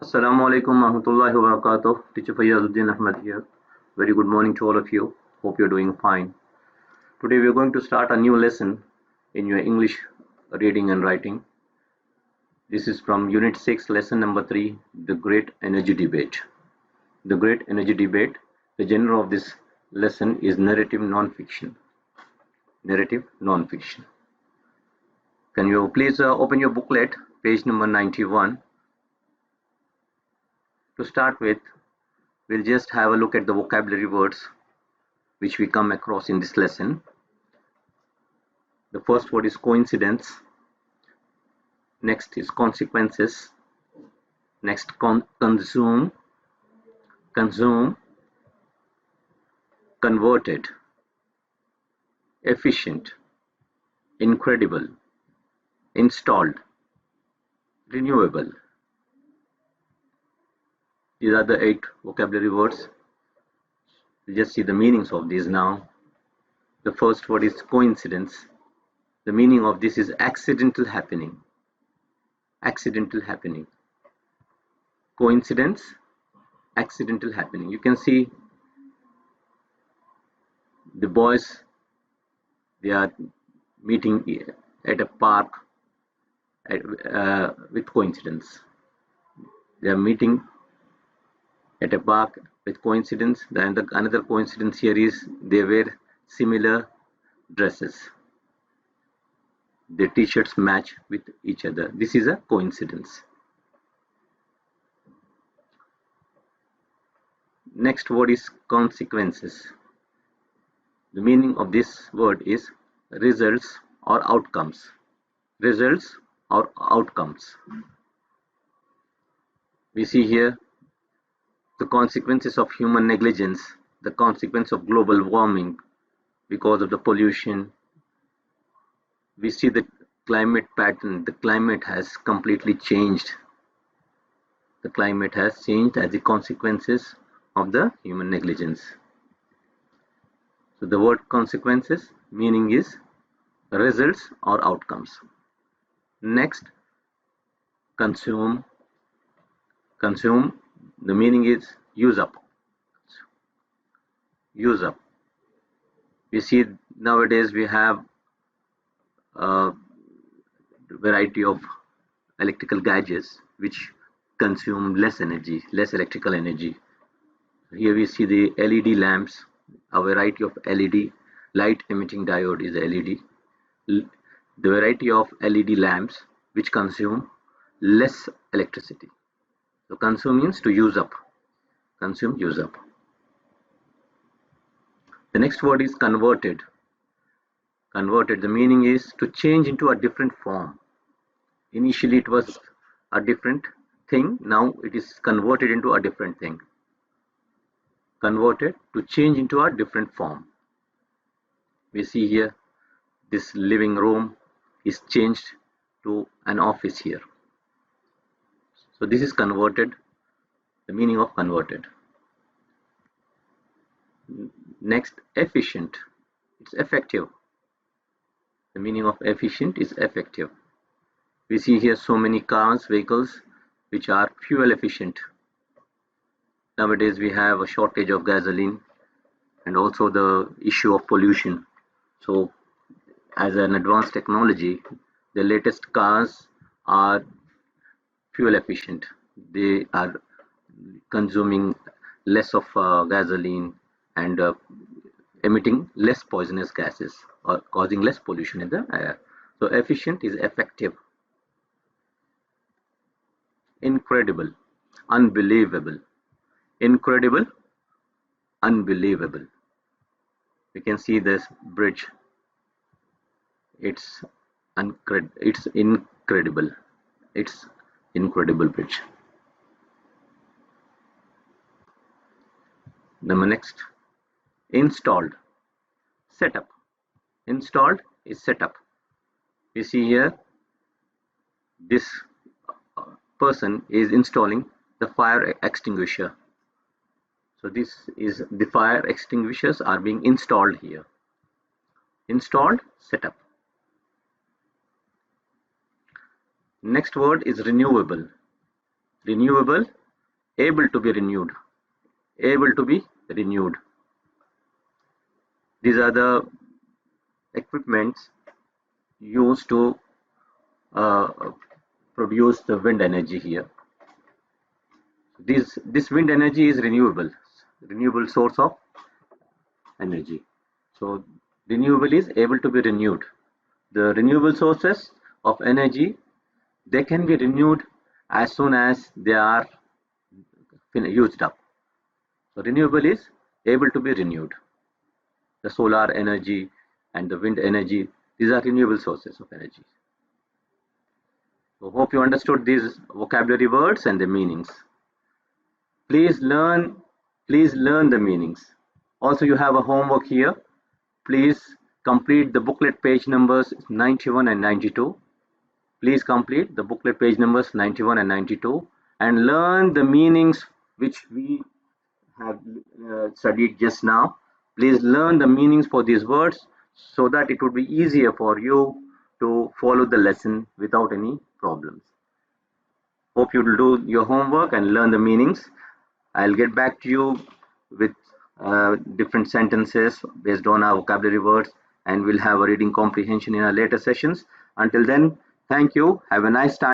Assalamu alaikum warahmatullahi wabarakatuh. Teacher Fayyazuddin Ahmed here. Very good morning to all of you. Hope you're doing fine. Today we are going to start a new lesson in your English reading and writing. This is from Unit 6, Lesson number 3, The Great Energy Debate. The Great Energy Debate. The genre of this lesson is narrative non-fiction. Narrative non-fiction. Can you please open your booklet, page number 91. To start with, we'll just have a look at the vocabulary words which we come across in this lesson. The first word is coincidence. Next is consequences. Next, consume, converted, efficient, incredible, installed, renewable. These are the 8 vocabulary words. We just see the meanings of these now. The first word is coincidence. The meaning of this is accidental happening. Accidental happening. Coincidence, accidental happening. You can see the boys, they are meeting at a park with coincidence. They are meeting at a park with coincidence. Then another coincidence here is they wear similar dresses. Their t-shirts match with each other. This is a coincidence. Next word is consequences. The meaning of this word is results or outcomes. Results or outcomes. We see here the consequences of human negligence, the consequence of global warming because of the pollution. We see the climate pattern. The climate has completely changed. The climate has changed as the consequences of the human negligence. So the word consequences meaning is results or outcomes. Next, consume. Consume, the meaning is use up. Use up. We see nowadays we have a variety of electrical gadgets which consume less energy, less electrical energy. Here we see the LED lamps, a variety of LED, light emitting diode is LED. The variety of LED lamps which consume less electricity. So consume means to use up. Consume, use up. The next word is converted. Converted, the meaning is to change into a different form. Initially it was a different thing, now it is converted into a different thing. Converted, to change into a different form. We see here this living room is changed to an office here. So this is converted, the meaning of converted. Next, efficient, it's effective. The meaning of efficient is effective. We see here so many cars, vehicles which are fuel efficient. Nowadays we have a shortage of gasoline and also the issue of pollution. So as an advanced technology, the latest cars are fuel efficient. They are consuming less of gasoline and emitting less poisonous gases or causing less pollution in the air. So efficient is effective. Incredible, unbelievable. Incredible, unbelievable. We can see this bridge. It's incredible. It's incredible bridge. Number next, installed, setup. Installed is setup. We see here this person is installing the fire extinguisher. So this is the fire extinguishers are being installed here. Installed, setup. Next word is renewable. renewable, able to be renewed, able to be renewed. These are the equipments used to uh, produce the wind energy here. This wind energy is renewable source of energy. So renewable is able to be renewed. The renewable sources of energy, they can be renewed as soon as they are used up. So renewable is able to be renewed. The solar energy and the wind energy, these are renewable sources of energy. So hope you understood these vocabulary words and the meanings. Please learn, please learn the meanings. Also, you have a homework here. Please complete the booklet page numbers 91 and 92. Please complete the booklet page numbers 91 and 92 and learn the meanings which we have studied just now. Please learn the meanings for these words so that it would be easier for you to follow the lesson without any problems. Hope you will do your homework and learn the meanings. I'll get back to you with different sentences based on our vocabulary words, and we'll have a reading comprehension in our later sessions. Until then, thank you. Have a nice time.